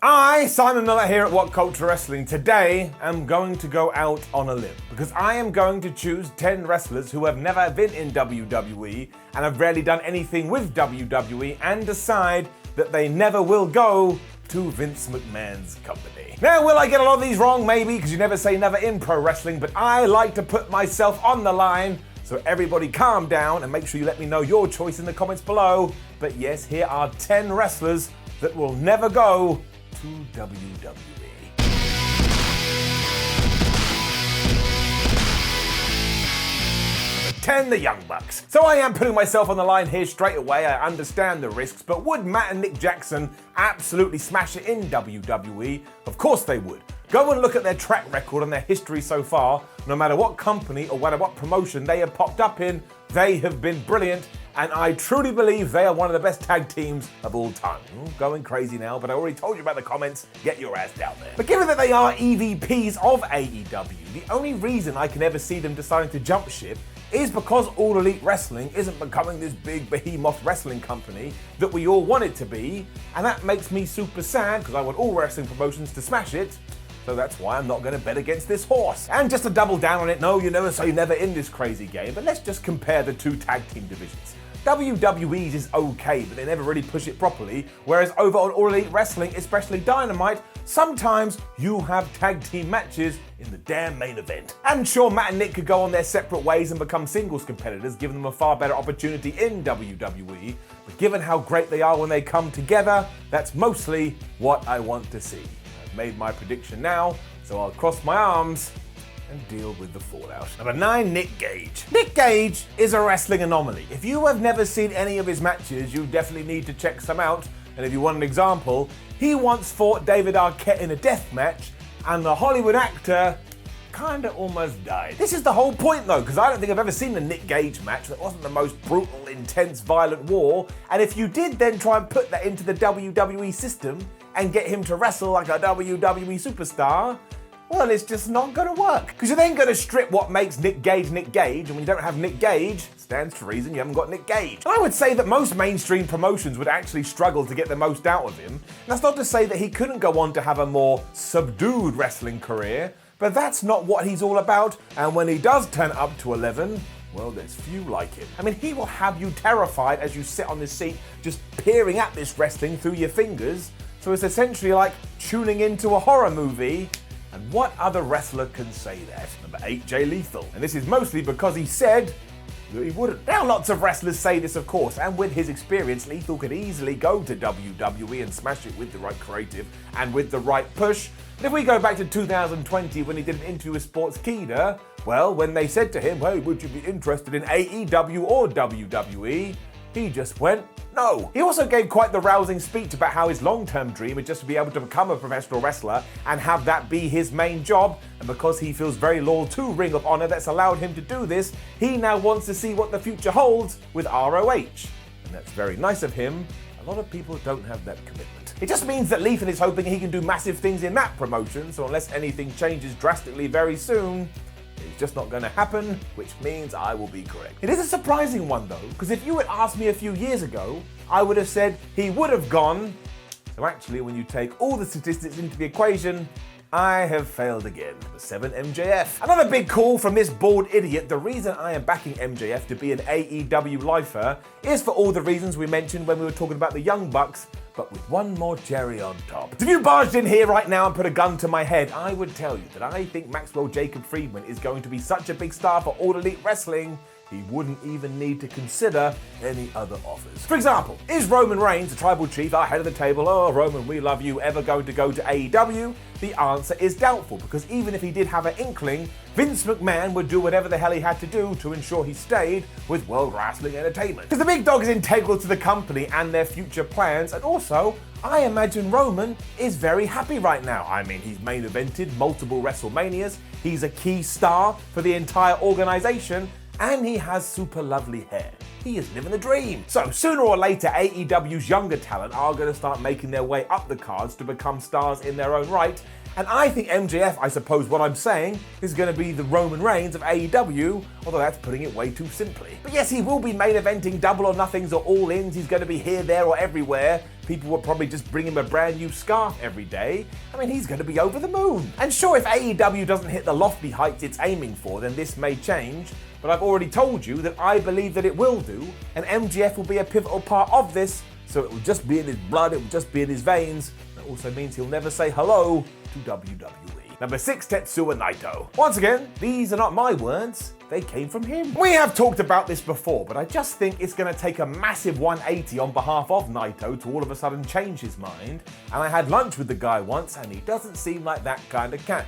I, Simon Miller here at What Culture Wrestling, today am going to go out on a limb because I am going to choose 10 wrestlers who have never been in WWE and have rarely done anything with WWE and decide that they never will go to Vince McMahon's company. Now, will I get a lot of these wrong? Maybe, because you never say never in pro wrestling, but I like to put myself on the line. So everybody calm down and make sure you let me know your choice in the comments below. But yes, here are 10 wrestlers that will never go to WWE. Number 10, the Young Bucks. So I am putting myself on the line here straight away. I understand the risks, but would Matt and Nick Jackson absolutely smash it in WWE? Of course they would. Go and look at their track record and their history so far. No matter what company or what promotion they have popped up in, they have been brilliant. And I truly believe they are one of the best tag teams of all time. Going crazy now, but I already told you about the comments. Get your ass down there. But given that they are EVPs of AEW, the only reason I can ever see them deciding to jump ship is because All Elite Wrestling isn't becoming this big behemoth wrestling company that we all want it to be. And that makes me super sad because I want all wrestling promotions to smash it. So that's why I'm not going to bet against this horse. And just to double down on it, no, you never say never in this crazy game, but let's just compare the two tag team divisions. WWE's is okay, but they never really push it properly, whereas over on All Elite Wrestling, especially Dynamite, sometimes you have tag team matches in the damn main event. And sure, Matt and Nick could go on their separate ways and become singles competitors, giving them a far better opportunity in WWE, but given how great they are when they come together, that's mostly what I want to see. I've made my prediction now, so I'll cross my arms and deal with the fallout. Number 9, Nick Gage. Nick Gage is a wrestling anomaly. If you have never seen any of his matches, you definitely need to check some out. And if you want an example, he once fought David Arquette in a death match, and the Hollywood actor kinda almost died. This is the whole point though, because I don't think I've ever seen a Nick Gage match that wasn't the most brutal, intense, violent war. And if you did then try and put that into the WWE system and get him to wrestle like a WWE superstar, well, it's just not going to work. Because you're then going to strip what makes Nick Gage, and when you don't have Nick Gage, stands to reason you haven't got Nick Gage. And I would say that most mainstream promotions would actually struggle to get the most out of him. And that's not to say that he couldn't go on to have a more subdued wrestling career, but that's not what he's all about. And when he does turn up to 11, well, there's few like him. I mean, he will have you terrified as you sit on this seat, just peering at this wrestling through your fingers. So it's essentially like tuning into a horror movie. And what other wrestler can say that? Number 8, Jay Lethal. And this is mostly because he said that he wouldn't. Now, lots of wrestlers say this, of course, and with his experience, Lethal could easily go to WWE and smash it with the right creative and with the right push. But if we go back to 2020 when he did an interview with Sportskeeda, well, when they said to him, hey, would you be interested in AEW or WWE? He just went, no. He also gave quite the rousing speech about how his long-term dream is just to be able to become a professional wrestler and have that be his main job. And because he feels very loyal to Ring of Honor that's allowed him to do this, he now wants to see what the future holds with ROH. And that's very nice of him. A lot of people don't have that commitment. It just means that Lethal is hoping he can do massive things in that promotion, so unless anything changes drastically very soon, it's just not going to happen, which means I will be correct. It is a surprising one though, because if you had asked me a few years ago, I would have said he would have gone. So actually, when you take all the statistics into the equation, I have failed again. Number 7, MJF. Another big call from this bald idiot. The reason I am backing MJF to be an AEW lifer is for all the reasons we mentioned when we were talking about the Young Bucks, but with one more cherry on top. If you barged in here right now and put a gun to my head, I would tell you that I think Maxwell Jacob Friedman is going to be such a big star for All Elite Wrestling, he wouldn't even need to consider any other offers. For example, is Roman Reigns, the tribal chief, our head of the table, oh Roman, we love you, ever going to go to AEW? The answer is doubtful, because even if he did have an inkling, Vince McMahon would do whatever the hell he had to do to ensure he stayed with World Wrestling Entertainment. Because the big dog is integral to the company and their future plans, and also, I imagine Roman is very happy right now. I mean, he's main evented multiple WrestleManias, he's a key star for the entire organization, and he has super lovely hair. He is living the dream. So sooner or later, AEW's younger talent are going to start making their way up the cards to become stars in their own right. And I think MJF, I suppose what I'm saying, is going to be the Roman Reigns of AEW, although that's putting it way too simply. But yes, he will be main eventing double or nothings or all-ins. He's going to be here, there, or everywhere. people would probably just bring him a brand new scarf every day. I mean, he's going to be over the moon. And sure, if AEW doesn't hit the lofty heights it's aiming for, then this may change. But I've already told you that I believe that it will do, and MJF will be a pivotal part of this, so it will just be in his blood, it will just be in his veins. That also means he'll never say hello to WWE. Number 6, Tetsuya Naito. Once again, these are not my words, they came from him. We have talked about this before, but I just think it's going to take a massive 180 on behalf of Naito to all of a sudden change his mind. And I had lunch with the guy once, and he doesn't seem like that kind of cat.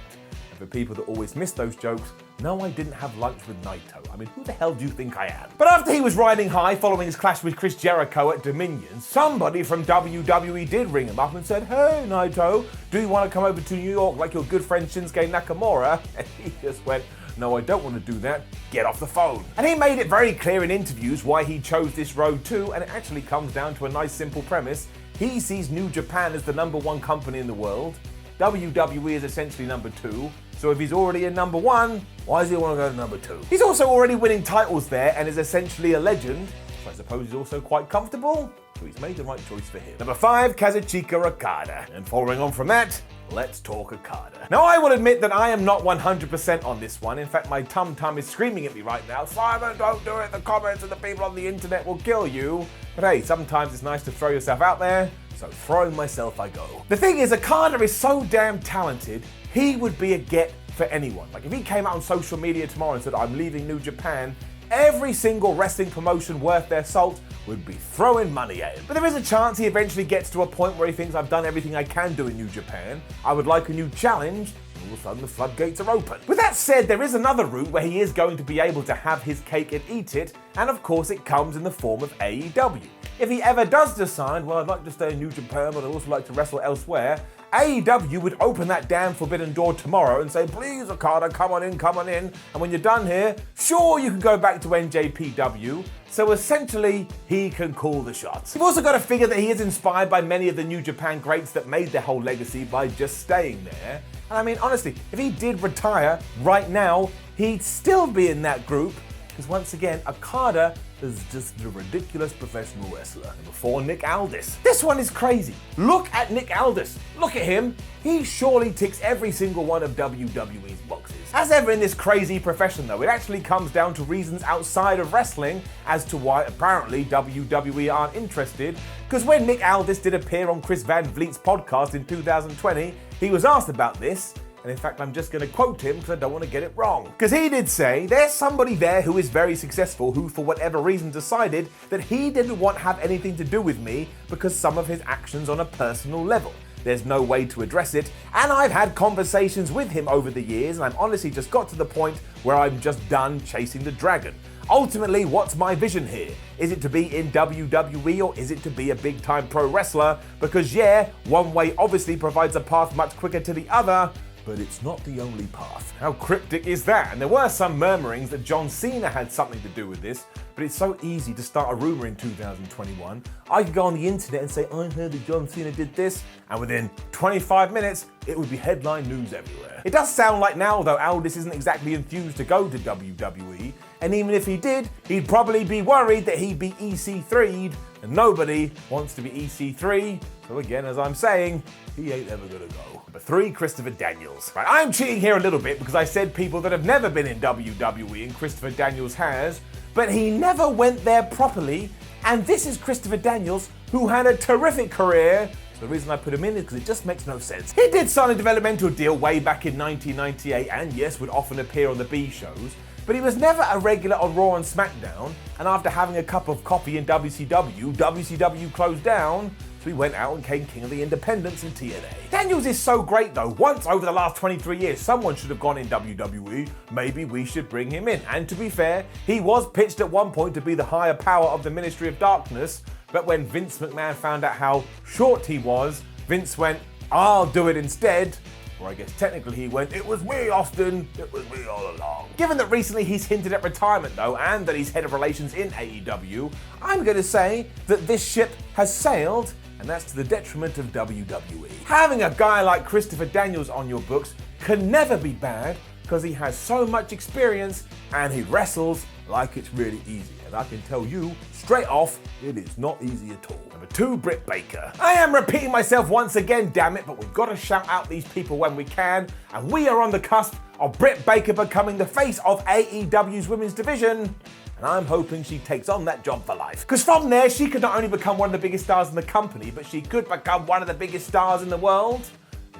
And for people that always miss those jokes, no, I didn't have lunch with Naito. I mean, who the hell do you think I am? But after he was riding high following his clash with Chris Jericho at Dominion, somebody from WWE did ring him up and said, "Hey, Naito, do you want to come over to New York like your good friend Shinsuke Nakamura?" And he just went, "No, I don't want to do that. Get off the phone." And he made it very clear in interviews why he chose this road too, and it actually comes down to a nice simple premise. He sees New Japan as the #1 company in the world. WWE is essentially #2. So if he's already in #1, why does he want to go to #2? He's also already winning titles there and is essentially a legend. So I suppose he's also quite comfortable. So he's made the right choice for him. Number 5, Kazuchika Okada. And following on from that, let's talk Okada. Now I will admit that I am not 100% on this one. In fact, my tum-tum is screaming at me right now, "Simon, don't do it. The comments and the people on the internet will kill you." But hey, sometimes it's nice to throw yourself out there. So throwing myself I go. The thing is, Okada is so damn talented, he would be a get for anyone. Like if he came out on social media tomorrow and said, "I'm leaving New Japan," every single wrestling promotion worth their salt would be throwing money at him. But there is a chance he eventually gets to a point where he thinks, "I've done everything I can do in New Japan. I would like a new challenge." All of a sudden the floodgates are open. With that said, there is another route where he is going to be able to have his cake and eat it, and of course it comes in the form of AEW. If he ever does decide, "Well, I'd like to stay in New Japan, but I'd also like to wrestle elsewhere," AEW would open that damn forbidden door tomorrow and say, "Please, Okada, come on in, come on in. And when you're done here, sure, you can go back to NJPW." So essentially, he can call the shots. You've also got to figure that he is inspired by many of the New Japan greats that made their whole legacy by just staying there. And I mean, honestly, if he did retire right now, he'd still be in that group. Because once again, Okada is just a ridiculous professional wrestler. Number 4, Nick Aldis. This one is crazy. Look at Nick Aldis. Look at him. He surely ticks every single one of WWE's boxes. As ever in this crazy profession though, it actually comes down to reasons outside of wrestling as to why apparently WWE aren't interested. Because when Nick Aldis did appear on Chris Van Vliet's podcast in 2020, he was asked about this. And in fact, I'm just going to quote him because I don't want to get it wrong. Because he did say, "There's somebody there who is very successful who, for whatever reason, decided that he didn't want to have anything to do with me because some of his actions on a personal level. There's no way to address it, and I've had conversations with him over the years, and I've honestly just got to the point where I'm just done chasing the dragon. Ultimately, what's my vision here? Is it to be in WWE or is it to be a big-time pro wrestler? Because yeah, one way obviously provides a path much quicker to the other, but it's not the only path." How cryptic is that? And there were some murmurings that John Cena had something to do with this, but it's so easy to start a rumor in 2021. I could go on the internet and say, "I heard that John Cena did this," and within 25 minutes, it would be headline news everywhere. It does sound like now, though, Aldis isn't exactly enthused to go to WWE, and even if he did, he'd probably be worried that he'd be EC3'd, and nobody wants to be EC3, so again, as I'm saying, he ain't ever gonna go. Number 3, Christopher Daniels. Right, I'm cheating here a little bit because I said people that have never been in WWE, and Christopher Daniels has, but he never went there properly, and this is Christopher Daniels, who had a terrific career. So the reason I put him in is because it just makes no sense. He did sign a developmental deal way back in 1998, and yes, would often appear on the B shows, but he was never a regular on Raw and SmackDown, and after having a cup of coffee in WCW closed down, so he went out and became King of the Independents in TNA. Daniels is so great though. Once over the last 23 years, someone should have gone in WWE. Maybe we should bring him in. And to be fair, he was pitched at one point to be the higher power of the Ministry of Darkness, but when Vince McMahon found out how short he was, Vince went, "I'll do it instead." Or I guess technically he went, "It was me, Austin. It was me all along." Given that recently he's hinted at retirement though, and that he's head of relations in AEW, I'm going to say that this ship has sailed, and that's to the detriment of WWE. Having a guy like Christopher Daniels on your books can never be bad because he has so much experience and he wrestles like it's really easy. And I can tell you, straight off, it is not easy at all. Number 2, Britt Baker. I am repeating myself once again, damn it, but we've got to shout out these people when we can. And we are on the cusp of Britt Baker becoming the face of AEW's women's division. And I'm hoping she takes on that job for life. Because from there, she could not only become one of the biggest stars in the company, but she could become one of the biggest stars in the world.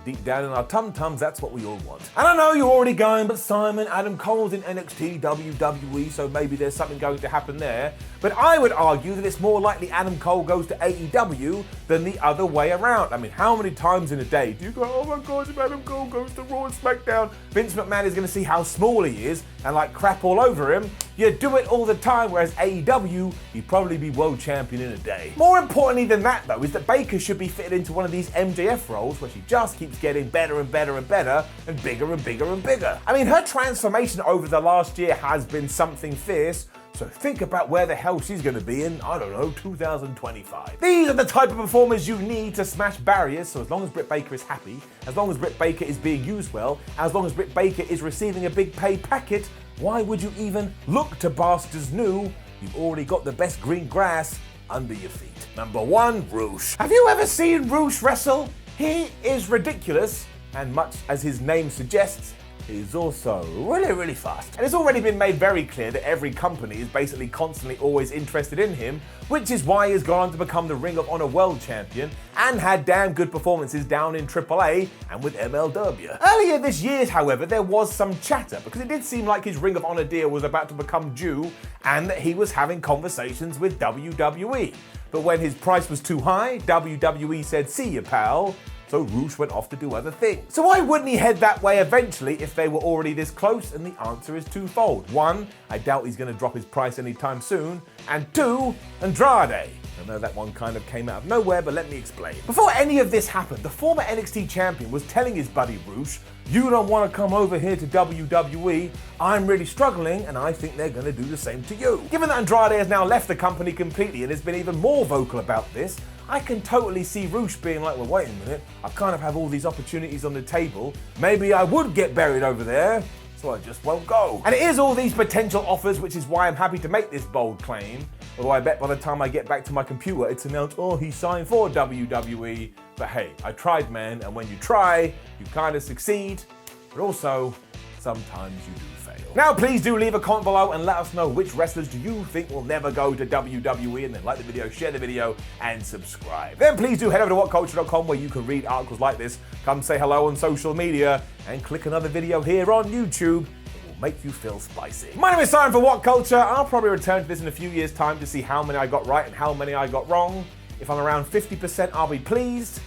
Deep down in our tum-tums, that's what we all want. And I know you're already going, but Simon, Adam Cole's in NXT, WWE, so maybe there's something going to happen there. But I would argue that it's more likely Adam Cole goes to AEW than the other way around. I mean, how many times in a day do you go, oh my God, if Adam Cole goes to Raw and SmackDown, Vince McMahon is going to see how small he is and like crap all over him. You do it all the time, whereas AEW, he'd probably be world champion in a day. More importantly than that, though, is that Baker should be fitted into one of these MJF roles where she just keeps getting better and better and better and bigger and bigger and bigger. I mean, her transformation over the last year has been something fierce. So think about where the hell she's going to be in, I don't know, 2025. These are the type of performers you need to smash barriers, so as long as Britt Baker is happy, as long as Britt Baker is being used well, as long as Britt Baker is receiving a big pay packet, why would you even look to Bastards New? You've already got the best green grass under your feet. Number 1, Roosh. Have you ever seen Roosh wrestle? He is ridiculous, and much as his name suggests, he's also really, really fast. And it's already been made very clear that every company is basically constantly always interested in him, which is why he's gone on to become the Ring of Honor World Champion and had damn good performances down in AAA and with MLW. Earlier this year, however, there was some chatter because it did seem like his Ring of Honor deal was about to become due and that he was having conversations with WWE. But when his price was too high, WWE said, see ya, pal. So Roosh went off to do other things. So why wouldn't he head that way eventually if they were already this close? And the answer is twofold. 1, I doubt he's going to drop his price anytime soon. And 2, Andrade. I know that one kind of came out of nowhere, but let me explain. Before any of this happened, the former NXT champion was telling his buddy Roosh, you don't want to come over here to WWE, I'm really struggling, and I think they're going to do the same to you. Given that Andrade has now left the company completely and has been even more vocal about this, I can totally see Roosh being like, well, wait a minute, I kind of have all these opportunities on the table. Maybe I would get buried over there, so I just won't go. And it is all these potential offers, which is why I'm happy to make this bold claim. Although I bet by the time I get back to my computer, it's announced, oh, he signed for WWE. But hey, I tried, man, and when you try, you kind of succeed, but also, sometimes you do fail. Now, please do leave a comment below and let us know which wrestlers do you think will never go to WWE, and then like the video, share the video, and subscribe. Then please do head over to whatculture.com where you can read articles like this, come say hello on social media, and click another video here on YouTube. It will make you feel spicy. My name is Simon for What Culture. I'll probably return to this in a few years' time to see how many I got right and how many I got wrong. If I'm around 50%, I'll be pleased.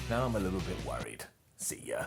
Now I'm a little bit worried. See ya.